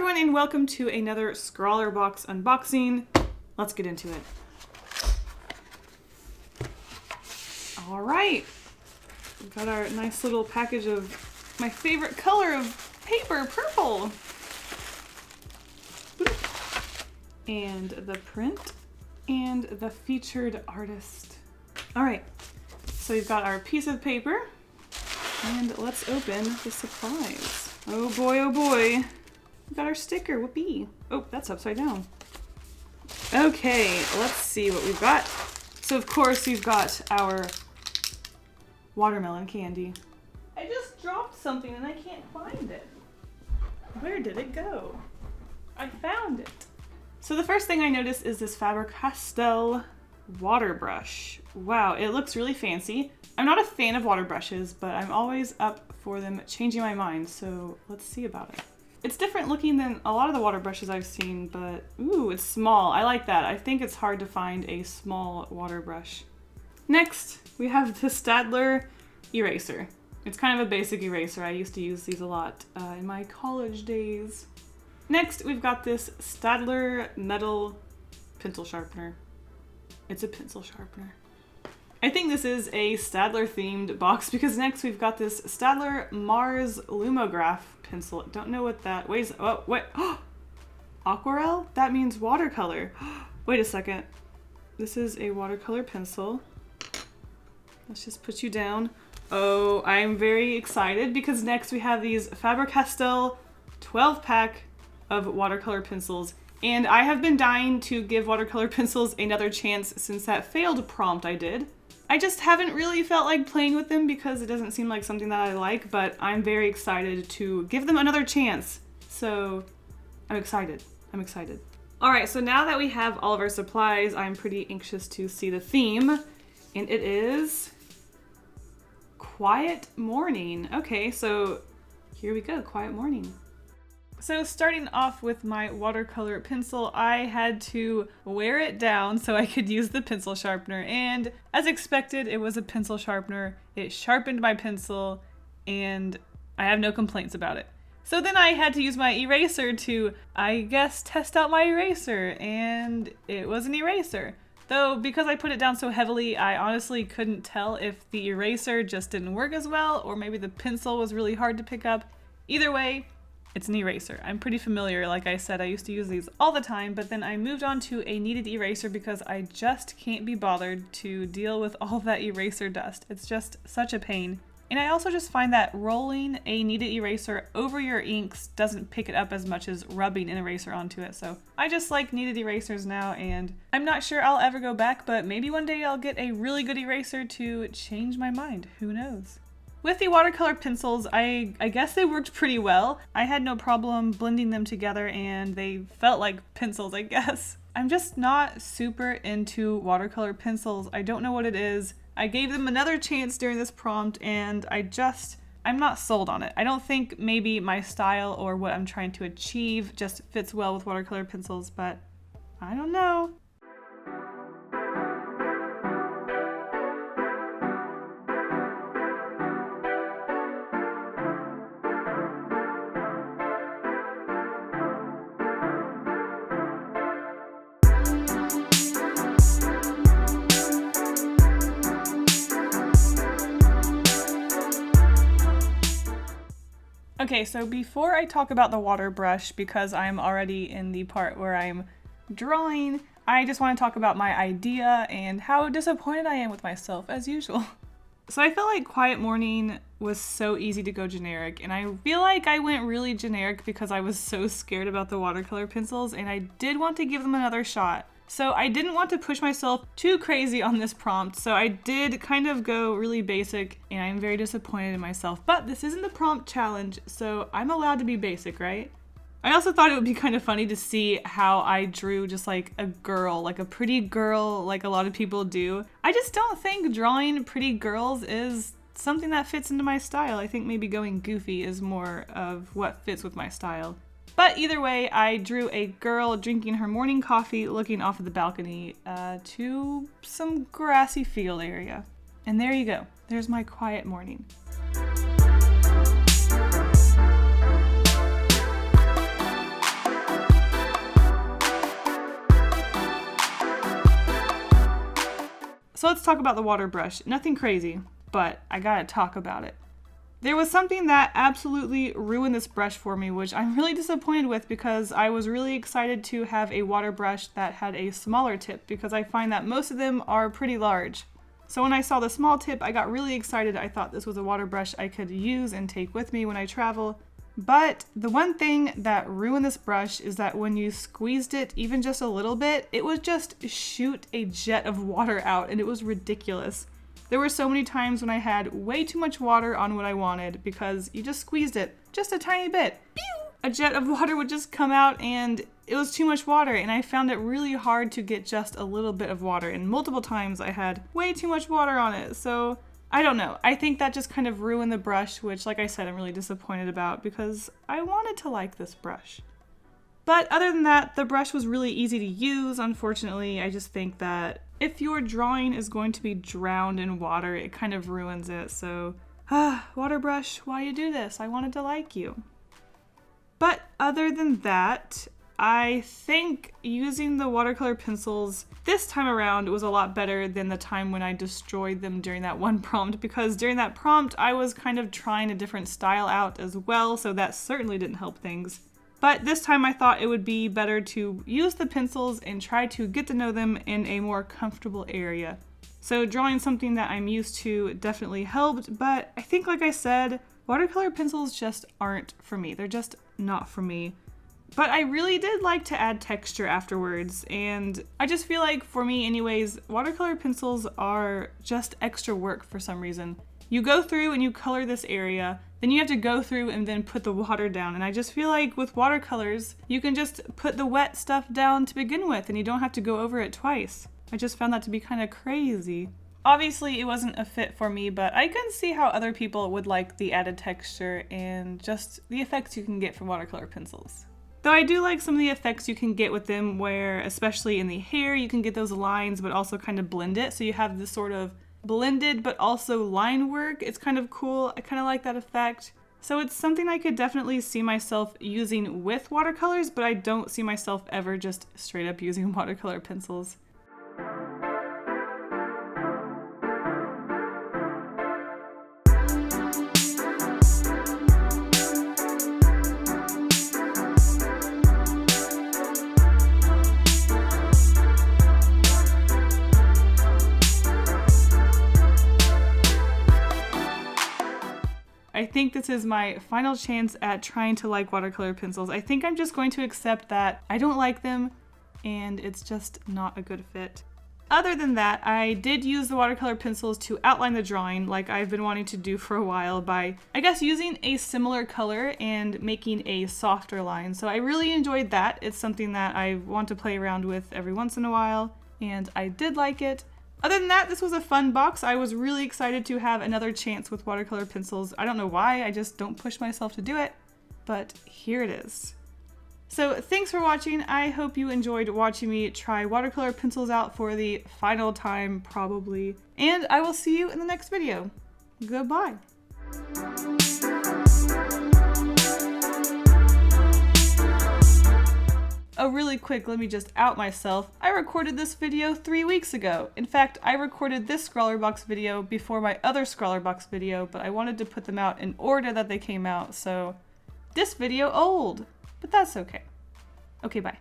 everyone and welcome to another ScrawlrBox unboxing. Let's get into it. All right, we've got our nice little package of my favorite color of paper, purple. And the print and the featured artist. All right, so we've got our piece of paper and let's open the supplies. Oh boy, oh boy. We've got our sticker, whoopee. Oh, that's upside down. Okay, let's see what we've got. So of course we've got our watermelon candy. I just dropped something and I can't find it. Where did it go? I found it. So the first thing I noticed is this Castel water brush. Wow, it looks really fancy. I'm not a fan of water brushes, but I'm always up for them changing my mind, so let's see about it. It's different looking than a lot of the water brushes I've seen, but ooh, it's small. I like that. I think it's hard to find a small water brush. Next, we have the Staedtler eraser. It's kind of a basic eraser. I used to use these a lot in my college days. Next, we've got this Staedtler metal pencil sharpener. It's a pencil sharpener. I think this is a Staedtler themed box because next we've got this Staedtler Mars Lumograph pencil. Don't know what that weighs. Oh, wait. Aquarelle? That means watercolor. Wait a second. This is a watercolor pencil. Let's just put you down. Oh, I'm very excited because next we have these Faber-Castell 12-pack of watercolor pencils. And I have been dying to give watercolor pencils another chance since that failed prompt I did. I just haven't really felt like playing with them because it doesn't seem like something that I like, but I'm very excited to give them another chance. So I'm excited. All right, so now that we have all of our supplies, I'm pretty anxious to see the theme, and it is Quiet Morning. Okay, so here we go, Quiet Morning. So starting off with my watercolor pencil, I had to wear it down so I could use the pencil sharpener, and as expected, it was a pencil sharpener. It sharpened my pencil, and I have no complaints about it. So then I had to use my eraser to, I guess, test out my eraser, and it was an eraser. Though because I put it down so heavily, I honestly couldn't tell if the eraser just didn't work as well, or maybe the pencil was really hard to pick up. Either way, it's an eraser. I'm pretty familiar. Like I said, I used to use these all the time, but then I moved on to a kneaded eraser because I just can't be bothered to deal with all that eraser dust. It's just such a pain. And I also just find that rolling a kneaded eraser over your inks doesn't pick it up as much as rubbing an eraser onto it. So I just like kneaded erasers now, and I'm not sure I'll ever go back, but maybe one day I'll get a really good eraser to change my mind. Who knows? With the watercolor pencils, I guess they worked pretty well. I had no problem blending them together and they felt like pencils, I guess. I'm just not super into watercolor pencils. I don't know what it is. I gave them another chance during this prompt and I'm not sold on it. I don't think maybe my style or what I'm trying to achieve just fits well with watercolor pencils, but I don't know. Okay, so before I talk about the water brush, because I'm already in the part where I'm drawing, I just want to talk about my idea and how disappointed I am with myself, as usual. So I felt like Quiet Morning was so easy to go generic, and I feel like I went really generic because I was so scared about the watercolor pencils, and I did want to give them another shot. So I didn't want to push myself too crazy on this prompt, so I did kind of go really basic, and I'm very disappointed in myself. But this isn't the prompt challenge, so I'm allowed to be basic, right? I also thought it would be kind of funny to see how I drew just like a girl, like a pretty girl, like a lot of people do. I just don't think drawing pretty girls is something that fits into my style. I think maybe going goofy is more of what fits with my style. But either way, I drew a girl drinking her morning coffee looking off of the balcony to some grassy field area. And there you go. There's my quiet morning. talk about the water brush. Nothing crazy, but I gotta talk about it. There was something that absolutely ruined this brush for me, which I'm really disappointed with because I was really excited to have a water brush that had a smaller tip because I find that most of them are pretty large. So when I saw the small tip, I got really excited. I thought this was a water brush I could use and take with me when I travel. But the one thing that ruined this brush is that when you squeezed it even just a little bit, it would just shoot a jet of water out, and it was ridiculous. There were so many times when I had way too much water on what I wanted because you just squeezed it just a tiny bit. Pew! A jet of water would just come out and it was too much water, and I found it really hard to get just a little bit of water, and multiple times I had way too much water on it. So I don't know. I think that just kind of ruined the brush, which, like I said, I'm really disappointed about because I wanted to like this brush. But other than that, the brush was really easy to use. Unfortunately, I just think that if your drawing is going to be drowned in water, it kind of ruins it. So, water brush, why you do this? I wanted to like you. But other than that, I think using the watercolor pencils this time around was a lot better than the time when I destroyed them during that one prompt, because during that prompt I was kind of trying a different style out as well, so that certainly didn't help things. But this time I thought it would be better to use the pencils and try to get to know them in a more comfortable area. So drawing something that I'm used to definitely helped, but I think, like I said, watercolor pencils just aren't for me. They're just not for me. But I really did like to add texture afterwards, and I just feel like, for me anyways, watercolor pencils are just extra work for some reason. You go through and you color this area, then you have to go through and then put the water down, and I just feel like with watercolors, you can just put the wet stuff down to begin with and you don't have to go over it twice. I just found that to be kind of crazy. Obviously it wasn't a fit for me, but I can see how other people would like the added texture and just the effects you can get from watercolor pencils. Though I do like some of the effects you can get with them, where especially in the hair you can get those lines but also kind of blend it, so you have this sort of blended but also line work. It's kind of cool. I kind of like that effect. So it's something I could definitely see myself using with watercolors, but I don't see myself ever just straight up using watercolor pencils. I think this is my final chance at trying to like watercolor pencils. I think I'm just going to accept that I don't like them and it's just not a good fit. Other than that, I did use the watercolor pencils to outline the drawing like I've been wanting to do for a while by, I guess, using a similar color and making a softer line. So I really enjoyed that. It's something that I want to play around with every once in a while, and I did like it. Other than that, this was a fun box. I was really excited to have another chance with watercolor pencils. I don't know why, I just don't push myself to do it, but here it is. So thanks for watching. I hope you enjoyed watching me try watercolor pencils out for the final time, probably. And I will see you in the next video. Goodbye. Oh, really quick, let me just out myself. I recorded this video 3 weeks ago. In fact, I recorded this ScrawlrBox video before my other ScrawlrBox video, but I wanted to put them out in order that they came out, so this video old, but that's okay. Okay, bye.